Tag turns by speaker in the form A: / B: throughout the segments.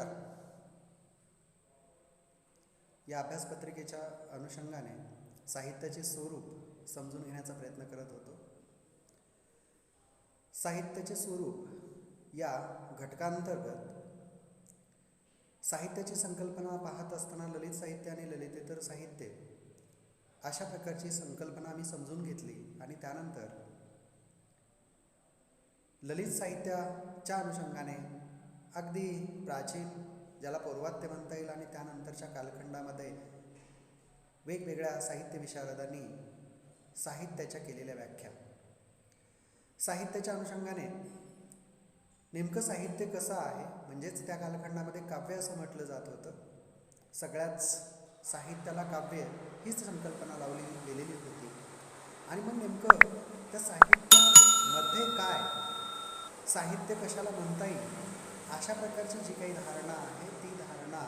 A: नमस्कार. या अभ्यासपत्रिकेच्या अनुषंगाने साहित्याचे स्वरूप समजून घेण्याचा प्रयत्न करत होतो. साहित्याचे स्वरूप या घटकांतर्गत साहित्याची संकल्पना पाहत असताना ललित साहित्य आणि ललितेतर साहित्य अशा प्रकारची संकल्पना आम्ही समजून घेतली आणि त्यानंतर ललित साहित्याच्या अनुषंगाने अगदी प्राचीन, ज्याला पौर्वात्य म्हणता येईल, आणि त्यानंतरच्या कालखंडामध्ये वेगवेगळ्या साहित्य विशारदांनी साहित्याच्या केलेल्या व्याख्या, साहित्याच्या अनुषंगाने नेमकं साहित्य कसं आहे, म्हणजेच त्या कालखंडामध्ये काव्य असं म्हटलं जात होतं. सगळ्याच साहित्याला काव्य हीच संकल्पना लावली गेलेली होती. आणि मग नेमकं त्या साहित्यामध्ये काय, साहित्य कशाला म्हणता येईल, अशा प्रकारची जी काही धारणा आहे ती धारणा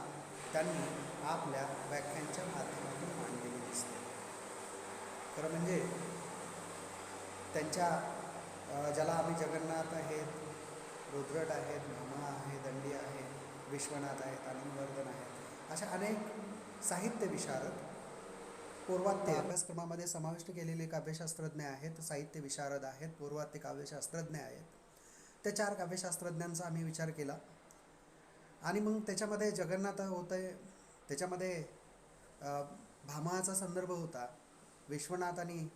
A: त्यांनी आपल्या व्याख्यांच्या माध्यमातून मांडलेली दिसते. खरं म्हणजे त्यांच्या ज्याला आम्ही जगन्नाथ आहेत, रुद्रट आहेत, भामा आहे, दंडी आहे, विश्वनाथ आहेत, आनंदवर्धन आहेत, अशा अनेक साहित्य विशारद पौर्वात्य अभ्यासक्रमामध्ये समाविष्ट केलेले काव्यशास्त्रज्ञ आहेत, साहित्य विशारद आहेत, पौर्वात्य काव्यशास्त्रज्ञ आहेत. त्या 4 काव्यशास्त्रज्ञांचा आम्ही विचार केला आणि मग त्याच्यामध्ये जगन्नाथ होते, त्याच्यामध्ये भामाचा संदर्भ होता, विश्वनाथ आणि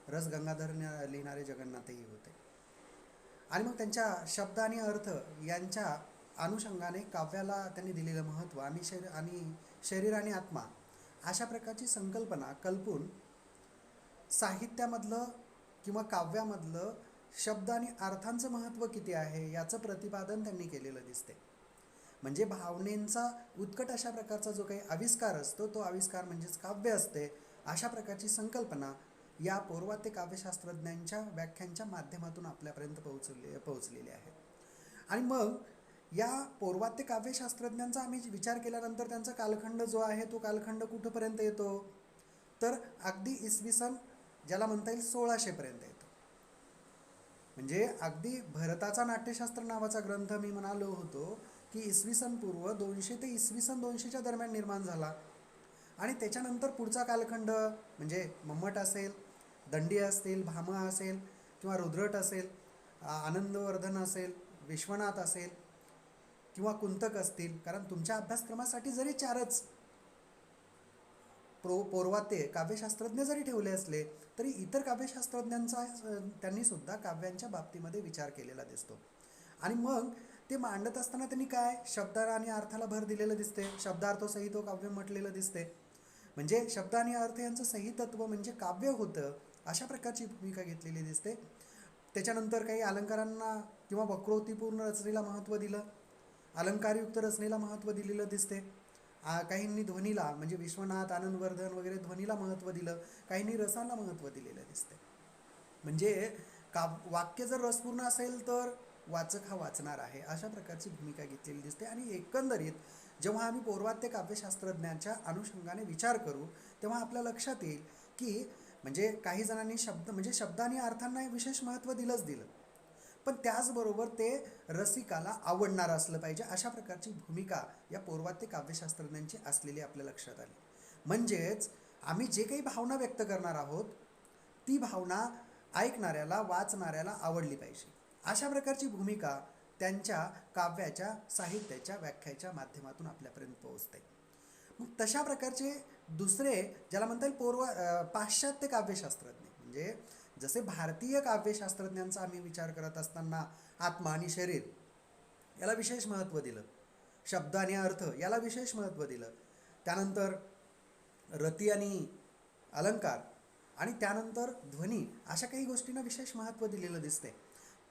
A: रस गंगाधर लिहिणारे जगन्नाथही होते. आणि मग त्यांच्या शब्द आणि अर्थ यांच्या अनुषंगाने काव्याला त्यांनी दिलेलं महत्त्व आणि शरीर आणि आत्मा अशा प्रकारची संकल्पना कल्पून साहित्यामधलं किंवा काव्यामधलं शब्द आणि अर्थांचं महत्त्व किती आहे याचं प्रतिपादन त्यांनी केलेलं दिसते. म्हणजे भावनेंचा उत्कट अशा प्रकारचा जो काही आविष्कार असतो तो आविष्कार म्हणजेच काव्य असते. अशा प्रकारची संकल्पना या पौर्वात्य काव्यशास्त्रज्ञांच्या व्याख्यांच्या माध्यमातून आपल्यापर्यंत पोहोचलेली आहे. आणि मग या पौर्वात्य काव्यशास्त्रज्ञांचा आम्ही विचार केल्यानंतर त्यांचा कालखंड जो आहे तो कालखंड कुठंपर्यंत येतो, तर अगदी इसवी सन ज्याला म्हणता येईल 1600 पर्यंत येतो. म्हणजे अगदी भरताचा नाट्यशास्त्र नावाचा ग्रंथ मी म्हणालो होतो की इसवी सन पूर्व 200 ते इसवी सन 200च्या दरम्यान निर्माण झाला. आणि त्याच्यानंतर पुढचा कालखंड म्हणजे मम्मट असेल, दंडी असतील, भामा असेल किंवा रुद्रट असेल, आनंदवर्धन असेल, विश्वनाथ असेल किंवा कुंतक असतील. कारण तुमच्या अभ्यासक्रमासाठी जरी 4च पौर्वात्य काव्यशास्त्रज्ञ जरी ठेवले असले तरी इतर काव्यशास्त्रज्ञांचा त्यांनी सुद्धा काव्यांच्या बाबतीमध्ये विचार केलेला दिसतो. आणि मग ते मांडत असताना त्यांनी काय शब्द आणि अर्थाला भर दिलेलं दिसते. शब्दार्थसहित काव्य म्हटलेलं दिसते. म्हणजे शब्द आणि अर्थ यांचं सहितत्व म्हणजे काव्य होतं अशा प्रकारची भूमिका घेतलेली दिसते. त्याच्यानंतर काही अलंकारांना किंवा वक्रोक्तीपूर्ण रचनेला महत्त्व दिलं, अलंकारयुक्त रचनेला महत्त्व दिलेलं दिसते. काहींनी ध्वनीला म्हणजे विश्वनाथ, आनंदवर्धन वगैरे ध्वनीला महत्त्व दिलं, काहींनी रसाला महत्त्व दिलेलं दिसते. म्हणजे वाक्य जर रसपूर्ण असेल तर वाचक हा वाचणार आहे अशा प्रकारची भूमिका घेतलेली दिसते. आणि एकंदरीत जेव्हा आम्ही पौर्वात्य काव्यशास्त्रज्ञांच्या अनुषंगाने विचार करू तेव्हा आपल्या लक्षात येईल की म्हणजे काही जणांनी शब्द आणि अर्थांना विशेष महत्त्व दिलं, पण त्याचबरोबर ते रसिकाला आवडणारं असलं पाहिजे अशा प्रकारची भूमिका या पौर्वात्य काव्यशास्त्रज्ञांची असलेली आपल्या लक्षात आली. म्हणजेच आम्ही जे काही भावना व्यक्त करणार आहोत ती भावना ऐकणाऱ्याला, वाचणाऱ्याला आवडली पाहिजे अशा प्रकारची भूमिका त्यांच्या काव्याच्या, साहित्याच्या व्याख्याच्या माध्यमातून आपल्यापर्यंत पोहोचते. मग तशा प्रकारचे दुसरे ज्याला म्हणता येईल पाश्चात्य काव्यशास्त्रज्ञ, म्हणजे जसे भारतीय काव्यशास्त्रज्ञांचा आम्ही विचार करत असताना आत्मा आणि शरीर याला विशेष महत्त्व दिलं, शब्द आणि अर्थ याला विशेष महत्त्व दिलं, त्यानंतर रती आणि अलंकार आणि त्यानंतर ध्वनी अशा काही गोष्टींना विशेष महत्त्व दिलेलं दिसते.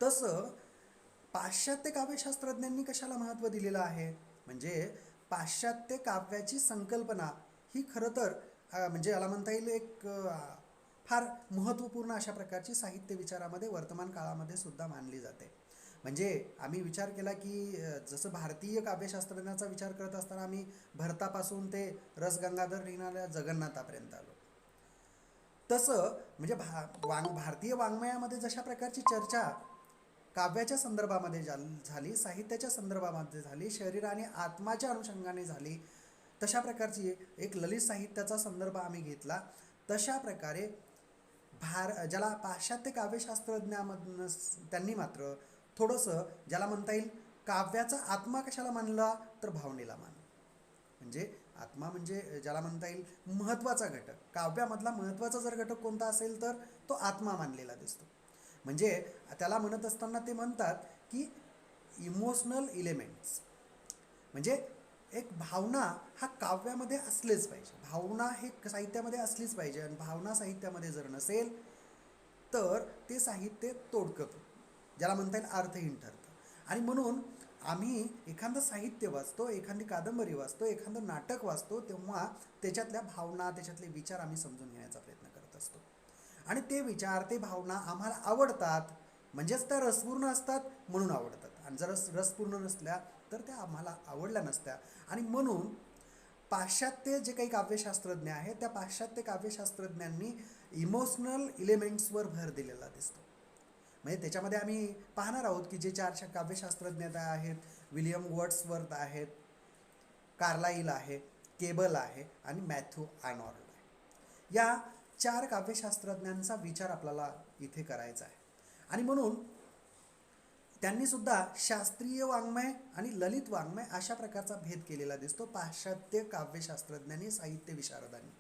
A: तसं पाश्चात्य काव्यशास्त्रज्ञांनी कशाला महत्त्व दिलेलं आहे, म्हणजे पाश्चात्य काव्याची संकल्पना ही खरं तर म्हणजे याला म्हणता येईल एक फार महत्त्वपूर्ण अशा प्रकारची साहित्य विचारामध्ये वर्तमान काळामध्ये सुद्धा मानली जाते. म्हणजे आम्ही विचार केला की जसं भारतीय काव्यशास्त्रज्ञाचा विचार करत असताना आम्ही भरतापासून ते रस गंगाधर लिहिणाऱ्या जगन्नाथापर्यंत आलो. तसं म्हणजे भारतीय वाङ्मयामध्ये जशा प्रकारची चर्चा काव्याच्या संदर्भामध्ये झाली, साहित्याच्या संदर्भामध्ये झाली, शरीर आणि आत्माच्या अनुषंगाने झाली, तशा प्रकारची एक ललित साहित्याचा संदर्भ आम्ही घेतला. तशा प्रकारे ज्याला पाश्चात्य काव्यशास्त्रज्ञामधून त्यांनी मात्र थोडंसं ज्याला म्हणता येईल काव्याचा आत्मा कशाला मानला तर भावनेला मानला. म्हणजे आत्मा म्हणजे ज्याला म्हणता येईल महत्त्वाचा घटक, काव्यामधला महत्त्वाचा जर घटक कोणता असेल तर तो आत्मा मानलेला दिसतो. म्हणजे त्याला म्हणत असताना ते म्हणतात की इमोशनल इलेमेंट्स, म्हणजे एक भावना हा काव्यामध्ये असलेच पाहिजे, भावना हे साहित्यामध्ये असलीच पाहिजे. आणि भावना साहित्यामध्ये जर नसेल तर ते साहित्य तोडकं, ज्याला म्हणता येईल अर्थहीन ठरतं. आणि म्हणून आम्ही एखादं साहित्य वाचतो, एखादी कादंबरी वाचतो, एखादं नाटक वाचतो, तेव्हा त्याच्यातल्या भावना, त्याच्यातले विचार आम्ही समजून घेण्याचा प्रयत्न करत असतो. आणि ते विचार, ते भावना आम्हाला आवडतात, म्हणजेच त्या रसपूर्ण असतात म्हणून आवडतात. आणि जर रसपूर्ण नसल्या तर त्या आम्हाला आवडल्या नसत्या. आणि म्हणून पाश्चात्य जे काही काव्यशास्त्रज्ञ आहेत, त्या पाश्चात्य काव्यशास्त्रज्ञांनी इमोशनल इलेमेंट्सवर भर दिलेला दिसतो. म्हणजे त्याच्यामध्ये आम्ही पाहणार आहोत की जे 4 काव्यशास्त्रज्ञ आहेत, विलियम वर्ड्सवर्थ आहेत, कार्लाइल आहे, केबल आहे आणि मॅथ्यू आर्नॉल्ड आहे. या 4 काव्यशास्त्रज्ञांचा विचार आपल्याला इथे करायचा आहे. आणि म्हणून त्यांनी सुद्धा शास्त्रीय वाङ्मय आणि ललित वाङ्मय अशा प्रकारचा भेद केलेला दिसतो पाश्चात्य काव्यशास्त्रज्ञांनी, साहित्य विशारदांनी.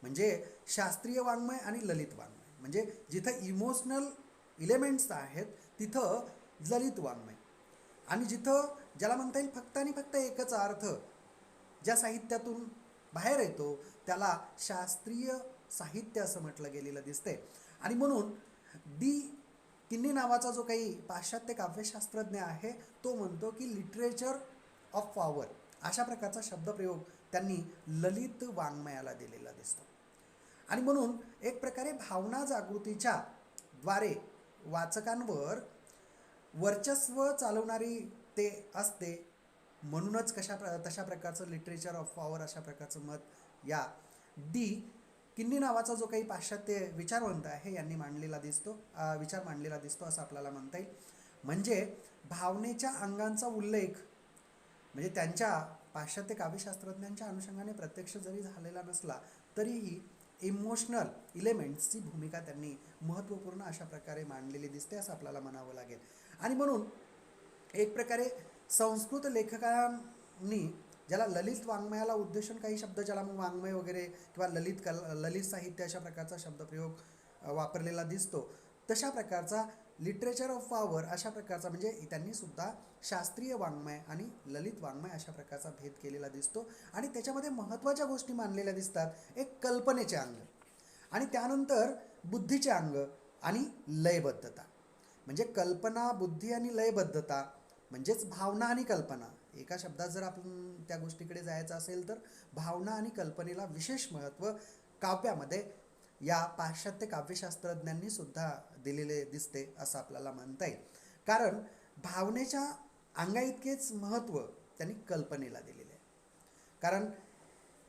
A: म्हणजे शास्त्रीय वाङ्मय आणि ललित वाङ्मय, म्हणजे जिथं इमोशनल इलेमेंट्स आहेत तिथं ललित वाङ्मय, आणि जिथं ज्याला म्हणता येईल फक्त आणि फक्त एकच अर्थ ज्या साहित्यातून बाहेर येतो त्याला शास्त्रीय साहित्य असं म्हटलं गेलेलं दिसते. आणि म्हणून डी किन्नी नावाचा जो काही पाश्चात्य काव्यशास्त्रज्ञ आहे तो म्हणतो की लिटरेचर ऑफ पॉवर अशा प्रकारचा शब्दप्रयोग त्यांनी ललित वाङ्मयाला दिलेला दिसतो. आणि म्हणून एक प्रकारे भावना जागृतीच्या द्वारे वाचकांवर वर्चस्व चालवणारी ते असते. म्हणूनच तशा प्रकारचं लिटरेचर ऑफ पॉवर अशा प्रकारचं मत या डी किन्नी नावाचा जो काही पाश्चात्य विचारवंत आहे यांनी विचार मांडलेला दिसतो असं आपल्याला म्हणता येईल. म्हणजे भावनेच्या अंगांचा उल्लेख म्हणजे त्यांच्या पाश्चात्य काव्यशास्त्रज्ञांच्या अनुषंगाने प्रत्यक्ष जरी झालेला नसला तरीही इमोशनल इलेमेंट्सची भूमिका त्यांनी महत्त्वपूर्ण अशा प्रकारे मांडलेली दिसते असं आपल्याला म्हणावं लागेल. आणि म्हणून एक प्रकारे संस्कृत लेखकांनी ज्याला ललित वाङ्मयाला उद्देशून काही शब्द, ज्याला मग वाङ्मय वगैरे किंवा ललित साहित्य अशा प्रकारचा शब्दप्रयोग वापरलेला दिसतो, तशा प्रकारचा लिटरेचर ऑफ पॉवर अशा प्रकारचा म्हणजे त्यांनी सुद्धा शास्त्रीय वाङ्मय आणि ललित वाङ्मय अशा प्रकारचा भेद केलेला दिसतो. आणि त्याच्यामध्ये महत्त्वाच्या गोष्टी मानलेल्या दिसतात, एक कल्पनेचे अंग आणि त्यानंतर बुद्धीचे अंग आणि लयबद्धता. म्हणजे कल्पना, बुद्धी आणि लयबद्धता म्हणजेच भावना आणि कल्पना. एका शब्दात जर आपण त्या गोष्टीकडे जायचं असेल तर भावना आणि कल्पनेला विशेष महत्त्व काव्यामध्ये या पाश्चात्य काव्यशास्त्रज्ञांनी सुद्धा दिलेले दिसते असं आपल्याला म्हणता येईल. कारण भावनेच्या अंगाइतकेच महत्त्व त्यांनी कल्पनेला दिलेले आहे. कारण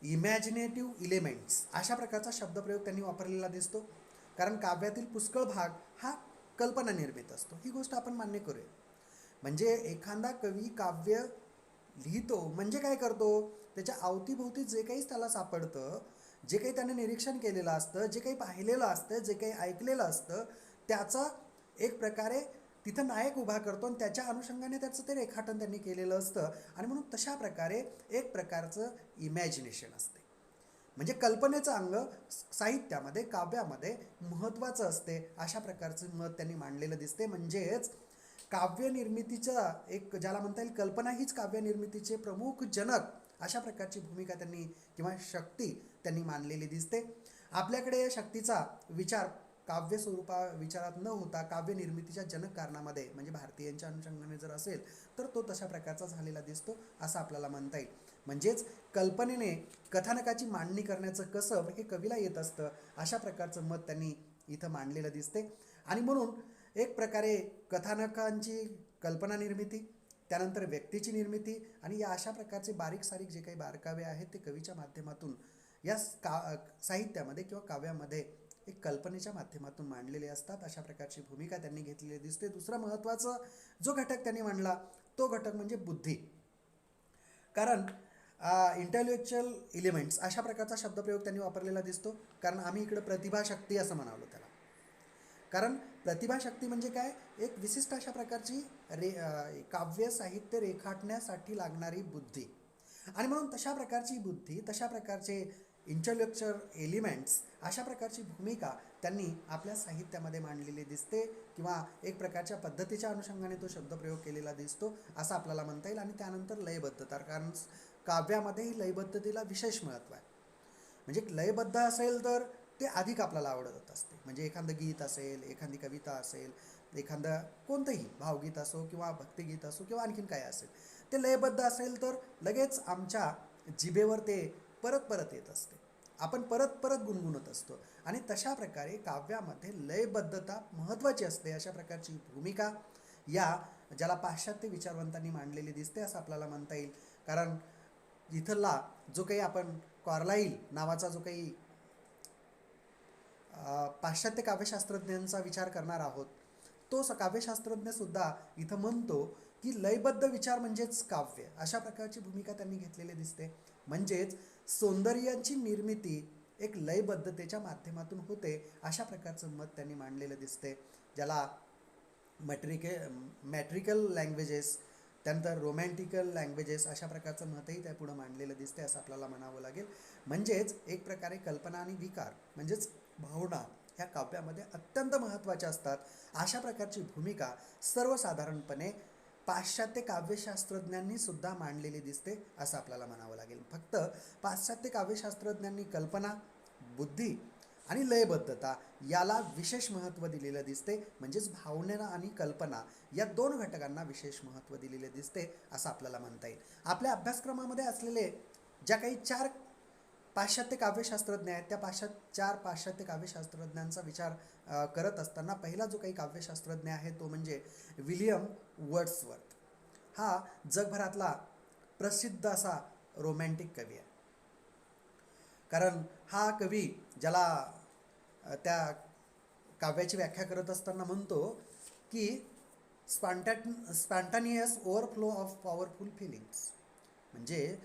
A: इमॅजिनेटिव्ह इलेमेंट्स अशा प्रकारचा शब्दप्रयोग त्यांनी वापरलेला दिसतो. कारण काव्यातील पुष्कळ भाग हा कल्पना निर्मित असतो, ही गोष्ट आपण मान्य करूया. म्हणजे एखादा कवी काव्य लिहितो म्हणजे काय करतो, त्याच्या अवतीभोवती जे काही त्याला सापडतं, जे काही त्याने निरीक्षण केलेलं असतं, जे काही पाहिलेलं असतं, जे काही ऐकलेलं असतं, त्याचा एक प्रकारे तिथं नायक उभा करतो आणि त्याच्या अनुषंगाने त्याचं ते रेखाटन त्यांनी केलेलं असतं. आणि म्हणून तशा प्रकारे एक प्रकारचं इमॅजिनेशन असते. म्हणजे कल्पनेचं अंग साहित्यामध्ये, काव्यामध्ये महत्त्वाचं असते अशा प्रकारचं मत त्यांनी मांडलेलं दिसते. म्हणजेच काव्यनिर्मितीचा एक ज्याला म्हणता येईल कल्पना हीच काव्यनिर्मितीचे प्रमुख जनक अशा प्रकारची भूमिका त्यांनी किंवा शक्ती त्यांनी मानलेली दिसते. आपल्याकडे शक्तीचा विचार काव्य विचारात न होता काव्यनिर्मितीच्या जनक कारणामध्ये म्हणजे भारतीयांच्या अनुषंगाने जर असेल तर तो तशा प्रकारचा झालेला दिसतो असं आपल्याला म्हणता येईल. म्हणजेच कल्पनेने कथानकाची मांडणी करण्याचं कसब हे कवीला येत असतं अशा प्रकारचं मत त्यांनी इथं मांडलेलं दिसते. आणि म्हणून एक प्रकारे कथानकांची कल्पना निर्मिती, त्यानंतर व्यक्तीची निर्मिती आणि या अशा प्रकारचे बारीक सारीक जे काही बारकावे आहेत ते कवीच्या माध्यमातून या साहित्यामध्ये किंवा काव्यामध्ये एक कल्पनेच्या माध्यमातून मांडलेले असतात. अशा प्रकारची भूमिका त्यांनी घेतलेली दिसते. दुसरा महत्त्वाचा जो घटक त्यांनी मांडला तो घटक म्हणजे बुद्धी. कारण इंटेलेक्च्युअल एलिमेंट्स अशा प्रकारचा शब्दप्रयोग त्यांनी वापरलेला दिसतो. कारण आम्ही इकडं प्रतिभाशक्ती असं म्हणालो त्याला. कारण प्रतिभाशक्ती म्हणजे काय, एक विशिष्ट अशा प्रकारची काव्य साहित्य रेखाटण्यासाठी लागणारी बुद्धी. आणि म्हणून तशा प्रकारची बुद्धी, तशा प्रकारचे इंटेलेक्च्युअल एलिमेंट्स, अशा प्रकारची भूमिका त्यांनी आपल्या साहित्यामध्ये मांडलेली दिसते किंवा एक प्रकारच्या पद्धतीच्या अनुषंगाने तो शब्दप्रयोग केलेला दिसतो असं आपल्याला म्हणता येईल. आणि त्यानंतर लयबद्धता, कारण काव्यामध्येही लयबद्धतेला विशेष महत्त्व आहे. म्हणजे लयबद्ध असेल तर ते अधिक आपल्याला आवडत असते. म्हणजे एखादं गीत असेल, एखादी कविता असेल, एखादं कोणतंही भावगीत असो किंवा भक्तिगीत असो किंवा आणखीन काय असेल, ते लयबद्ध असेल तर लगेच आमच्या जिभेवर ते परत परत येत असते, आपण परत परत गुणगुणत असतो. आणि तशा प्रकारे काव्यामध्ये लयबद्धता महत्त्वाची असते. अशा प्रकारची भूमिका या ज्याला पाश्चात्य विचारवंतांनी मांडलेली दिसते असं आपल्याला म्हणता येईल. कारण इथला जो काही आपण कार्लाइल नावाचा जो काही पाश्चात्य काव्यशास्त्रज्ञांचा विचार करणार आहोत, तो काव्यशास्त्रज्ञ सुद्धा इथं म्हणतो की लयबद्ध विचार म्हणजेच काव्य. अशा प्रकारची भूमिका त्यांनी घेतलेली दिसते. म्हणजेच सौंदर्याची निर्मिती एक लयबद्धतेच्या माध्यमातून होते अशा प्रकारचं मत त्यांनी मांडलेलं दिसते. ज्याला मॅट्रिकल लँग्वेजेस, त्यानंतर रोमॅन्टिकल लँग्वेजेस अशा प्रकारचं मतही त्या पुढं मांडलेलं दिसते असं आपल्याला म्हणावं लागेल. म्हणजेच एक प्रकारे कल्पना आणि विकार म्हणजेच भावना ह्या काव्यामध्ये अत्यंत महत्त्वाच्या असतात. अशा प्रकारची भूमिका सर्वसाधारणपणे पाश्चात्य काव्यशास्त्रज्ञांनी सुद्धा मांडलेली दिसते असं आपल्याला म्हणावं लागेल. फक्त पाश्चात्य काव्यशास्त्रज्ञांनी कल्पना, बुद्धी आणि लयबद्धता याला विशेष महत्त्व दिलेलं दिसते. म्हणजेच भावना आणि कल्पना या दोन घटकांना विशेष महत्त्व दिलेले दिसते असं आपल्याला म्हणता येईल. आपल्या अभ्यासक्रमामध्ये असलेले ज्या काही 4 पाश्चात्य काव्यशास्त्रज्ञ आहेत, त्या पाश्चात्य काव्यशास्त्रज्ञांचा विचार करत असताना पहिला जो काही काव्यशास्त्रज्ञ आहे तो म्हणजे विलियम वर्ड्सवर्थ. हा जगभरातला प्रसिद्ध असा रोमॅन्टिक कवी आहे. कारण हा कवी ज्याला त्या काव्याची व्याख्या करत असताना म्हणतो की स्पॉन्टानियस ओव्हरफ्लो ऑफ पॉवरफुल फिलिंग्स. म्हणजे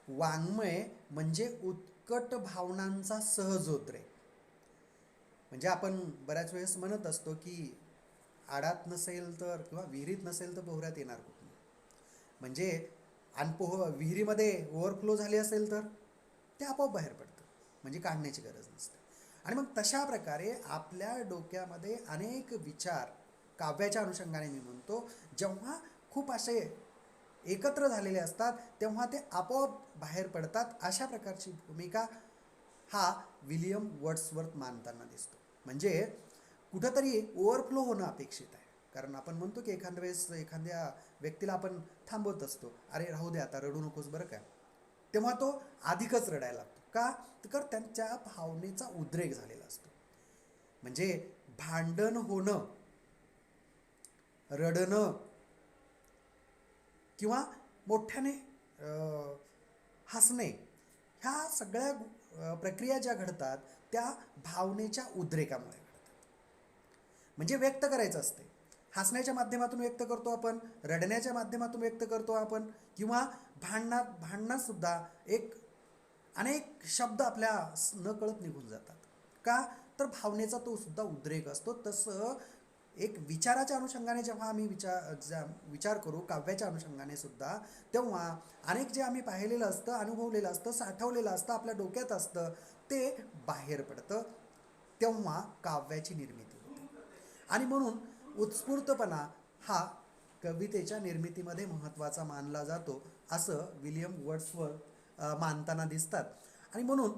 A: वाङ्मय म्हणजे उत्कट भावनांचा सहजोद्रेक. म्हणजे आपण बऱ्याच वेळेस म्हणत असतो की आडात नसेल तर किंवा विहिरीत नसेल तर पोहऱ्यात येणार कुठून. म्हणजे आणि विहिरीमध्ये ओव्हरफ्लो झाली असेल तर ते आपोआप बाहेर पडतं, म्हणजे काढण्याची गरज नसते. आणि मग तशा प्रकारे आपल्या डोक्यामध्ये अनेक विचार काव्याच्या अनुषंगाने मी म्हणतो जेव्हा खूप असे एकत्र झालेले असतात तेव्हा ते आपोआप बाहेर पडतात. अशा प्रकारची भूमिका हा विलियम वर्ड्सवर्थ मानताना दिसतो. म्हणजे कुठंतरी ओव्हरफ्लो होणं अपेक्षित आहे. कारण आपण म्हणतो की एखाद्या वेळेस एखाद्या व्यक्तीला आपण थांबवत असतो, अरे राहू दे आता, रडू नकोस बरं काय, तेव्हा तो अधिकच रडायला लागतो. का तर त्यांच्या भावनेचा उद्रेक झालेला असतो. म्हणजे भांडण होणं, रडणं किंवा मोठ्याने हसणे, ह्या सगळ्या प्रक्रिया ज्या घडतात त्या भावनेच्या उद्रेकामुळे घडतात. म्हणजे व्यक्त करायचं असते, हसण्याच्या माध्यमातून व्यक्त करतो आपण, रडण्याच्या माध्यमातून व्यक्त करतो आपण, किंवा भांडणात सुद्धा अनेक शब्द आपल्या नकळत निघून जातात. का तर भावनेचा तो सुद्धा उद्रेक असतो. तसं एक विचाराच्या अनुषंगाने जेव्हा आम्ही विचार करू काव्याच्या अनुषंगाने सुद्धा, तेव्हा अनेक जे आम्ही पाहिलेलं असतं, अनुभवलेलं असतं, साठवलेलं असतं, आपल्या डोक्यात असतं, ते बाहेर पडतं. तेव्हा काव्याची निर्मिती होते. आणि म्हणून उत्स्फूर्तपणा हा कवितेच्या निर्मितीमध्ये महत्त्वाचा मानला जातो असं विलियम वर्ड्सवर्थ मानताना दिसतात. आणि म्हणून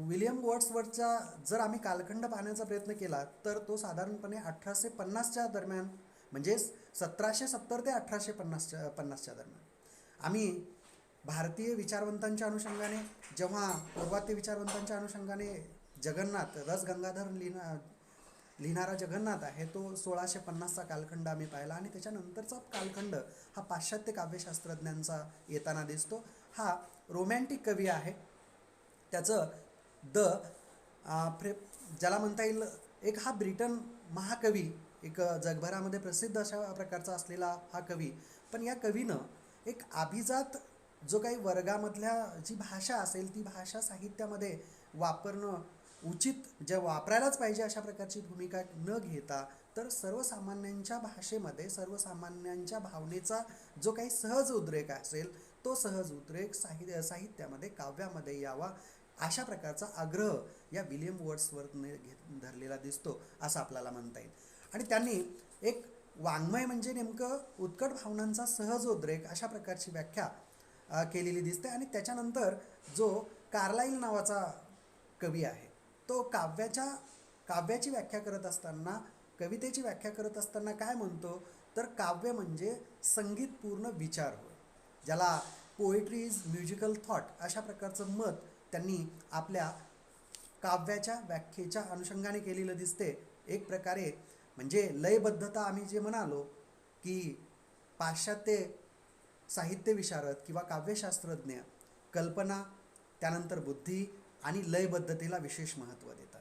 A: विलियम वर्ड्सवर्थचा जर आम्ही कालखंड पाहण्याचा प्रयत्न केला तर तो साधारणपणे 1850च्या दरम्यान, म्हणजे 1770 ते 1850च्या दरम्यान. आम्ही भारतीय विचारवंतांच्या अनुषंगाने, जेव्हा पूर्वात्य विचारवंतांच्या अनुषंगाने जगन्नाथ, रस गंगाधर लिहिणारा जगन्नाथ आहे तो 1650चा कालखंड आम्ही पाहिला. आणि त्याच्यानंतरचा कालखंड हा पाश्चात्य काव्यशास्त्रज्ञांचा येताना दिसतो. हा रोमॅन्टिक कवी आहे. त्याचं द ज्याला म्हणता येईल एक हा ब्रिटन महाकवी, एक जगभरामध्ये प्रसिद्ध अशा प्रकारचा असलेला हा कवी. पण या कवीनं एक अभिजात जो काही वर्गामधल्या जी भाषा असेल ती भाषा साहित्यामध्ये वापरणं उचित, जे वापरायलाच पाहिजे अशा प्रकारची भूमिका न घेता, तर सर्वसामान्यांच्या भाषेमध्ये सर्वसामान्यांच्या भावनेचा जो काही सहज उद्रेक असेल तो सहज उद्रेक साहित्यामध्ये काव्यामध्ये यावा अशा प्रकारचा आग्रह या विलियम वर्ड्सवर्थने धरलेला दिसतो असं आपल्याला म्हणता येईल. आणि त्यांनी एक वाङ्मय म्हणजे नेमकं उत्कट भावनांचा सहज उद्रेक अशा प्रकारची व्याख्या केलेली दिसते. आणि त्याच्यानंतर जो कार्लाईल नावाचा कवी आहे तो काव्याची व्याख्या करत असताना, कवितेची व्याख्या करत असताना काय म्हणतो, तर काव्य म्हणजे संगीतपूर्ण विचार होय, ज्याला पोएट्री इज म्युझिकल थॉट अशा प्रकारचं मत त्यांनी आपल्या काव्याच्या व्याख्येच्या अनुषंगाने केलेलं दिसते. एक प्रकारे म्हणजे लयबद्धता आम्ही जे म्हणालो की पाश्चात्य साहित्य विशारद किंवा काव्यशास्त्रज्ञ कल्पना, त्यानंतर बुद्धी आणि लयबद्धतेला विशेष महत्त्व देतात.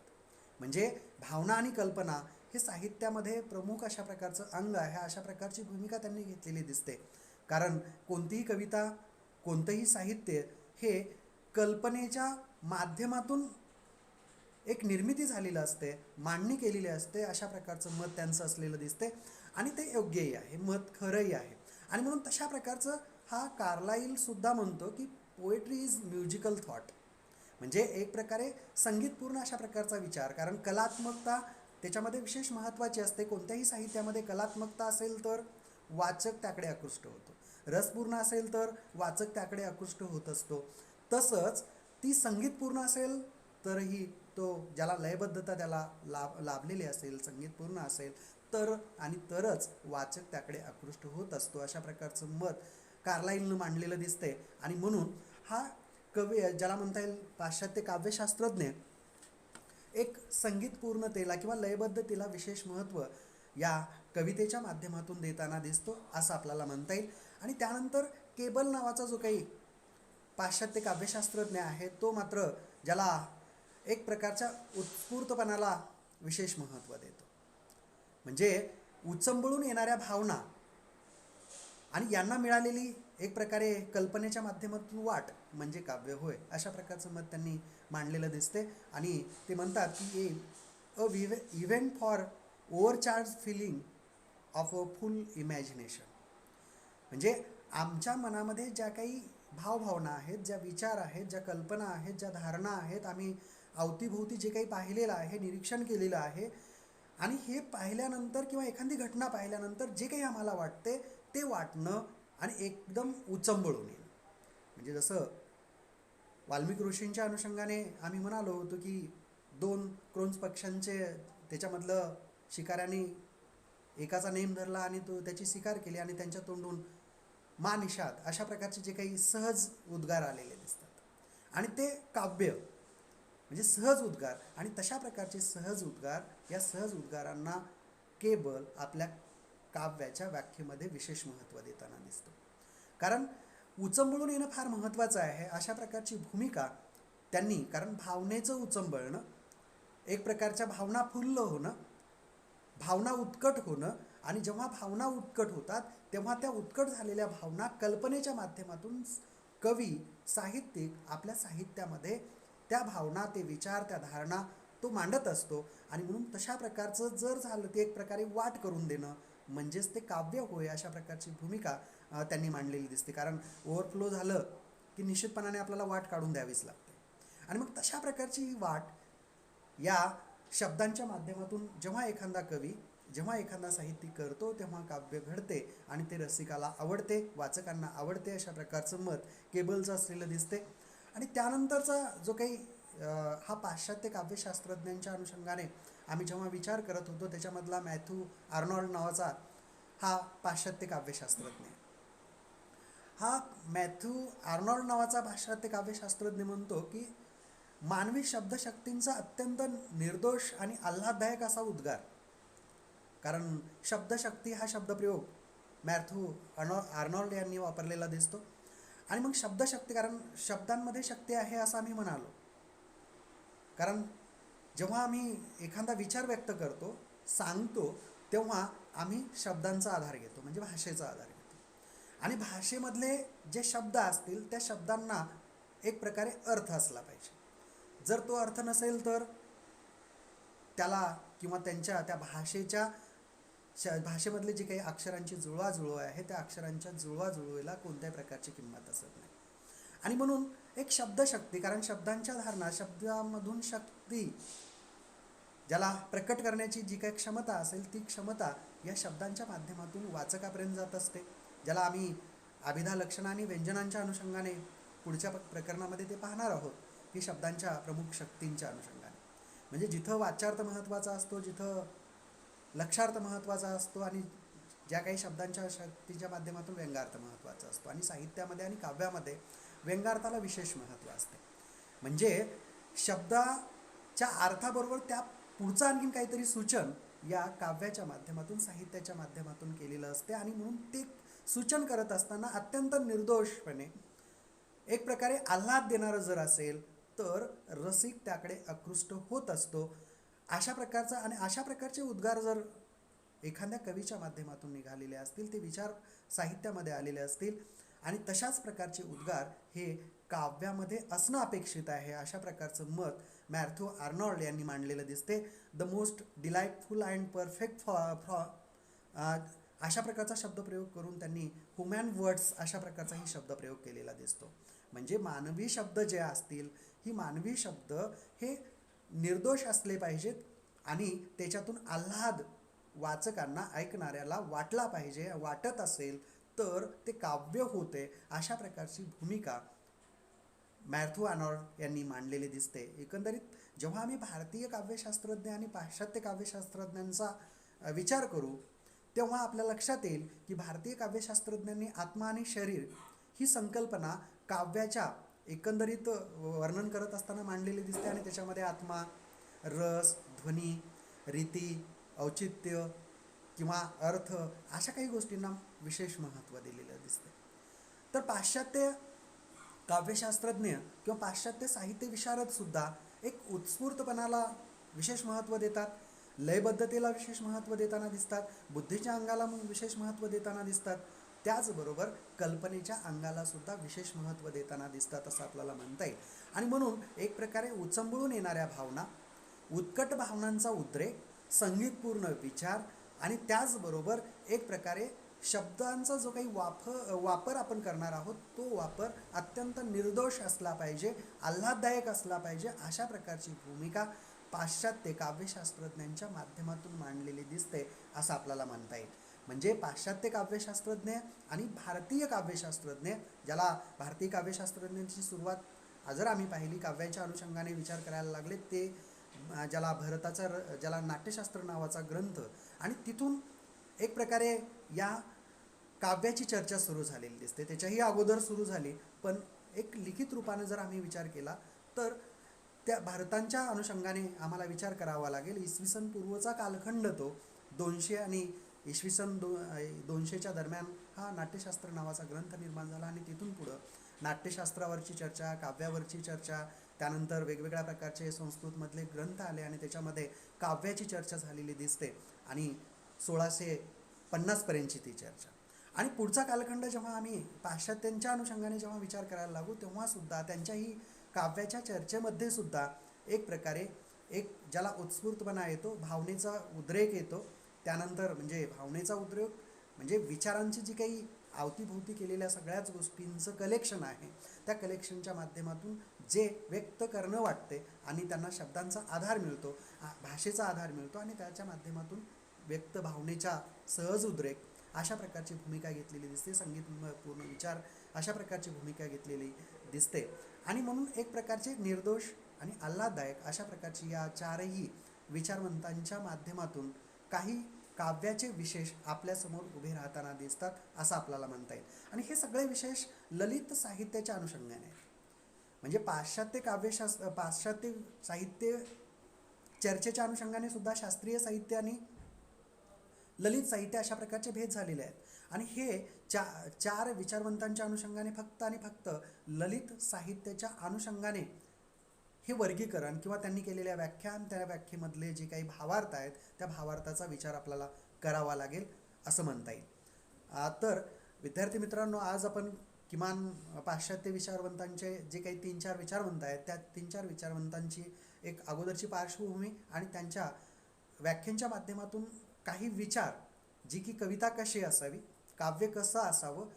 A: म्हणजे भावना आणि कल्पना हे साहित्यामध्ये प्रमुख अशा प्रकारचं अंग आहे, अशा प्रकारची भूमिका त्यांनी घेतलेली दिसते. कारण कोणतीही कविता, कोणतंही साहित्य हे कल्पनेच्या माध्यमातून एक निर्मिती झालेलं असते, मांडणी केलेली असते, अशा प्रकारचं मत त्यांचं असलेलं दिसते. आणि ते योग्यही आहे, मत खरंही आहे. आणि म्हणून तशा प्रकारचं हा कार्लाईल सुद्धा म्हणतो की पोएट्री इज म्युझिकल थॉट, म्हणजे एक प्रकारे संगीतपूर्ण अशा प्रकारचा विचार. कारण कलात्मकता त्याच्यामध्ये विशेष महत्त्वाची असते. कोणत्याही साहित्यामध्ये कलात्मकता असेल तर वाचक त्याकडे आकृष्ट होतो, रसपूर्ण असेल तर वाचक त्याकडे आकृष्ट होत असतो. तसंच ती संगीतपूर्ण असेल तरही तो, ज्याला लयबद्धता त्याला लाभलेली असेल, संगीतपूर्ण असेल तर आणि तरच वाचक त्याकडे आकृष्ट होत असतो, अशा प्रकारचं मत कार्लाईलनं मांडलेलं दिसते. आणि म्हणून हा कवी, ज्याला म्हणता येईल पाश्चात्य काव्यशास्त्रज्ञ, एक संगीतपूर्णतेला किंवा लयबद्धतेला विशेष महत्त्व या कवितेच्या माध्यमातून देताना दिसतो असं आपल्याला म्हणता येईल. आणि त्यानंतर केबल नावाचा जो काही पाश्चात्य काव्यशास्त्रज्ञ आहे तो मात्र ज्याला एक प्रकारच्या उत्स्फूर्तपणाला विशेष महत्त्व देतो. म्हणजे उचंबळून येणाऱ्या भावना आणि यांना मिळालेली एक प्रकारे कल्पनेच्या माध्यमातून वाट म्हणजे काव्य होय, अशा प्रकारचं मत त्यांनी मांडलेलं दिसते. आणि ते म्हणतात की a event for overcharge filling of a full imagination, म्हणजे आमच्या मनामध्ये ज्या काही भावभावना आहेत, ज्या विचार आहेत, ज्या कल्पना आहेत, ज्या धारणा आहेत, आम्ही अवतीभोवती जे काही पाहिलेलं आहे, निरीक्षण केलेलं आहे, आणि हे पाहिल्यानंतर किंवा एखादी घटना पाहिल्यानंतर जे काही आम्हाला वाटते ते वाटणं आणि एकदम उचंबळून येणं. म्हणजे जसं वाल्मिकी ऋषींच्या अनुषंगाने आम्ही म्हणालो होतो की 2 क्रोंच पक्ष्यांचे त्याच्यामधलं शिकाऱ्यांनी एकाचा नेम धरला आणि तो त्याची शिकार केली आणि त्यांच्या तोंडून मा निषाद अशा प्रकारचे जे काही सहज उद्गार आलेले दिसतात. आणि ते काव्य म्हणजे सहज उद्गार, आणि तशा प्रकारचे सहज उद्गार, या सहज उद्गारांना केबल आपल्या काव्याच्या व्याख्येमध्ये विशेष महत्त्व देताना दिसतो. कारण उचंबळून येणं फार महत्त्वाचं आहे अशा प्रकारची भूमिका त्यांनी, कारण भावनेचं उचंबळणं, एक प्रकारच्या भावना फुल्ल होणं, भावना उत्कट होणं, आणि जेव्हा भावना उत्कट होतात तेव्हा त्या उत्कट झालेल्या भावना कल्पनेच्या माध्यमातून कवी, साहित्यिक आपल्या साहित्यामध्ये त्या भावना, ते विचार, त्या धारणा तो मांडत असतो. आणि म्हणून तशा प्रकारचं जर झालं ते एक प्रकारे वाट करून देणं म्हणजेच ते काव्य होय, अशा प्रकारची भूमिका त्यांनी मांडलेली दिसते. कारण ओव्हरफ्लो झालं की निश्चितपणाने आपल्याला वाट काढून द्यावीच लागते. आणि मग तशा प्रकारची ही वाट या शब्दांच्या माध्यमातून जेव्हा एखादा कवी, जेव्हा एखादा साहित्यिक करतो तेव्हा काव्य घडते आणि ते रसिकाला आवडते, वाचकांना आवडते, अशा प्रकारचं मत केबलचं असलेलं दिसते. आणि त्यानंतरचा जो काही हा पाश्चात्य काव्यशास्त्रज्ञांच्या अनुषंगाने आम्ही जेव्हा विचार करत होतो त्याच्यामधला मॅथ्यू आर्नॉल्ड नावाचा हा पाश्चात्य काव्यशास्त्रज्ञ, हा मॅथ्यू आर्नॉल्ड नावाचा पाश्चात्य काव्यशास्त्रज्ञ म्हणतो की मानवी शब्दशक्तींचा अत्यंत निर्दोष आणि आल्हाददायक असा उद्गार, कारण शब्दशक्ती हा शब्दप्रयोग मॅथ्यू आर्नॉल्ड यांनी वापरलेला दिसतो. आणि मग शब्दशक्ती, कारण शब्दांमध्ये शक्ती आहे असं आम्ही म्हणालो, कारण जेव्हा आम्ही एखादा विचार व्यक्त करतो, सांगतो, तेव्हा आम्ही शब्दांचा आधार घेतो, म्हणजे भाषेचा आधार घेतो. आणि भाषेमधले जे शब्द असतील त्या शब्दांना एक प्रकारे अर्थ असला पाहिजे. जर तो अर्थ नसेल तर त्याला किंवा त्यांच्या त्या भाषेमधले जे काही अक्षरांची जुळवाजुळव आहे त्या अक्षरांच्या जुळवाजुळवीला कोणत्याही प्रकारची किंमत असत नाही. आणि म्हणून एक शब्दशक्ती, कारण शब्दांच्या धारणा, शब्दामधून शक्ती, ज्याला प्रकट करण्याची जी काही क्षमता असेल ती क्षमता या शब्दांच्या माध्यमातून वाचकापर्यंत जात असते, ज्याला आम्ही अभिधा लक्षणं आणि व्यंजनांच्या अनुषंगाने पुढच्या प्रकरणामध्ये ते पाहणार आहोत की शब्दांच्या प्रमुख शक्तींच्या अनुषंगाने. म्हणजे जिथं वाच्यार्थ महत्त्वाचा असतो, जिथं लक्षार्थ महत्त्वाचा असतो, आणि ज्या काही शब्दांच्या शक्तीच्या माध्यमातून व्यंगार्थ महत्त्वाचा असतो. आणि साहित्यामध्ये आणि काव्यामध्ये व्यंगार्थाला विशेष महत्त्व असते. म्हणजे शब्दाच्या अर्थाबरोबर त्या पुढचं आणखीन काहीतरी सूचन या काव्याच्या माध्यमातून, साहित्याच्या माध्यमातून केलेलं असते. आणि म्हणून ते सूचन करत असताना अत्यंत निर्दोषपणे, एक प्रकारे आल्हाद देणारं जर असेल तर रसिक त्याकडे आकृष्ट होत असतो. अशा प्रकारचे उद्गार जर एखाद्या कवीच्या माध्यमातून निघालेले असतील, ते विचार साहित्यामध्ये आलेले असतील, आणि तशाच प्रकारचे उद्गार हे काव्यामध्ये असणं अपेक्षित आहे, अशा प्रकारचं मत मॅथ्यू आर्नॉल्ड यांनी मांडलेलं दिसते. The most delightful and perfect अशा प्रकारचा शब्दप्रयोग करून त्यांनी ह्युमॅन वर्ड्स अशा प्रकारचाही शब्दप्रयोग केलेला दिसतो. म्हणजे मानवी शब्द जे असतील, ही मानवी शब्द हे निर्दोष असले पाहिजेत आणि त्याच्यातून आल्हाद वाचकांना, ऐकणाऱ्याला वाटला पाहिजे. वाटत असेल तर ते काव्य होते, अशा प्रकारची भूमिका मॅथ्यू आर्नॉल्ड यांनी मांडलेली दिसते. एकंदरीत जेव्हा आम्ही भारतीय काव्यशास्त्रज्ञ आणि पाश्चात्य काव्यशास्त्रज्ञांचा विचार करू तेव्हा आपल्या लक्षात येईल की भारतीय काव्यशास्त्रज्ञांनी आत्मा आणि शरीर ही संकल्पना काव्याच्या एकंदरीत वर्णन करत असताना मांडलेली दिसते. आणि त्याच्यामध्ये आत्मा, रस, ध्वनी, रीती, औचित्य किंवा अर्थ अशा काही गोष्टींना विशेष महत्त्व दिलेलं दिसते. तर पाश्चात्य काव्यशास्त्रज्ञ किंवा पाश्चात्य साहित्य विशारद सुद्धा एक उत्स्फूर्तपणाला विशेष महत्त्व देतात, लयबद्धतेला विशेष महत्त्व देताना दिसतात, बुद्धीच्या अंगाला विशेष महत्त्व देताना दिसतात, त्याचबरोबर कल्पनेच्या अंगाला सुद्धा विशेष महत्त्व देताना दिसतात असं आपल्याला म्हणता येईल. आणि म्हणून एक प्रकारे उचंबळून येणाऱ्या भावना, उत्कट भावनांचा उद्रेक, संगीतपूर्ण विचार, आणि त्याचबरोबर एक प्रकारे शब्दांचा जो काही वापर आपण करणार आहोत तो वापर अत्यंत निर्दोष असला पाहिजे, आल्हाददायक असला पाहिजे, अशा प्रकारची भूमिका पाश्चात्य काव्यशास्त्रज्ञांच्या माध्यमातून मांडलेली दिसते असं आपल्याला म्हणता येईल. म्हणजे पाश्चात्य काव्यशास्त्रज्ञ आणि भारतीय काव्यशास्त्रज्ञ, ज्याला भारतीय काव्यशास्त्रज्ञांची सुरुवात जर आम्ही पाहिली काव्याच्या अनुषंगाने विचार करायला लागले, ते ज्याला नाट्यशास्त्र नावाचा ग्रंथ, आणि तिथून एक प्रकारे या काव्याची चर्चा सुरू झालेली दिसते. त्याच्याही अगोदर सुरू झाली, पण एक लिखित रूपाने जर आम्ही विचार केला तर त्या भारतांच्या अनुषंगाने आम्हाला विचार करावा लागेल. इसवी सन पूर्वचा कालखंड तो 200 आणि इसवी सन 200च्या दरम्यान हा नाट्यशास्त्र नावाचा ग्रंथ निर्माण झाला. आणि तिथून पुढं नाट्यशास्त्रावरची चर्चा, काव्यावरची चर्चा, त्यानंतर वेगवेगळ्या प्रकारचे संस्कृतमधले ग्रंथ आले आणि त्याच्यामध्ये काव्याची चर्चा झालेली दिसते. आणि 1650पर्यंतची ती चर्चा. आणि पुढचा कालखंड जेव्हा आम्ही पाश्चात्यांच्या अनुषंगाने जेव्हा विचार करायला लागू तेव्हा सुद्धा त्यांच्याही काव्याच्या चर्चेमध्ये सुद्धा एक प्रकारे ज्याला उत्स्फूर्तपणा येतो, भावनेचा उद्रेक येतो. त्यानंतर म्हणजे भावनेचा उद्रेक म्हणजे विचारांची जी काही अवतीभोवती केलेल्या सगळ्याच गोष्टींचं कलेक्शन आहे, त्या कलेक्शनच्या माध्यमातून जे व्यक्त करणं वाटते आणि त्यांना शब्दांचा आधार मिळतो, भाषेचा आधार मिळतो, आणि त्याच्या माध्यमातून व्यक्त भावनेचा सहज उद्रेक अशा प्रकारची भूमिका घेतलेली दिसते. संगीतपूर्ण विचार अशा प्रकारची भूमिका घेतलेली दिसते. आणि म्हणून एक प्रकारचे निर्दोष आणि आल्हाददायक अशा प्रकारची या चारही विचारवंतांच्या माध्यमातून काही काव्याचे विशेष आपल्यासमोर उभे राहताना दिसतात असं आपल्याला म्हणता येईल. आणि हे सगळे विशेष ललित साहित्याच्या अनुषंगाने आहेत. म्हणजे पाश्चात्य साहित्य चर्चेच्या अनुषंगाने सुद्धा शास्त्रीय साहित्य आणि ललित साहित्य अशा प्रकारचे भेद झालेले आहेत. आणि हे चार विचारवंतांच्या अनुषंगाने फक्त आणि फक्त ललित साहित्याच्या अनुषंगाने हे वर्गीकरण किंवा त्यांनी केलेल्या व्याख्यान, त्या व्याख्येमधले जे काही भावार्थ आहेत त्या भावार्थाचा विचार आपल्याला करावा लागेल असं म्हणता येईल. तर विद्यार्थी मित्रांनो, आज आपण किमान पाश्चात्य विचारवंतांचे जे काही 3-4 विचारवंत आहेत त्या 3-4 विचारवंतांची एक अगोदरची पार्श्वभूमी आणि त्यांच्या व्याख्यांच्या माध्यमातून काही विचार, जी की कविता कशी असावी, काव्य कसं असावं,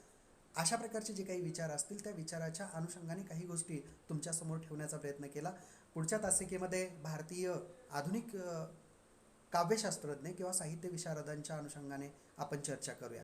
A: अशा प्रकारचे जे काही विचार असतील त्या विचाराच्या अनुषंगाने काही गोष्टी तुमच्यासमोर ठेवण्याचा प्रयत्न केला. पुढच्या तासिकेमध्ये भारतीय आधुनिक काव्यशास्त्रज्ञ किंवा साहित्य विशारदांच्या अनुषंगाने आपण चर्चा करूया.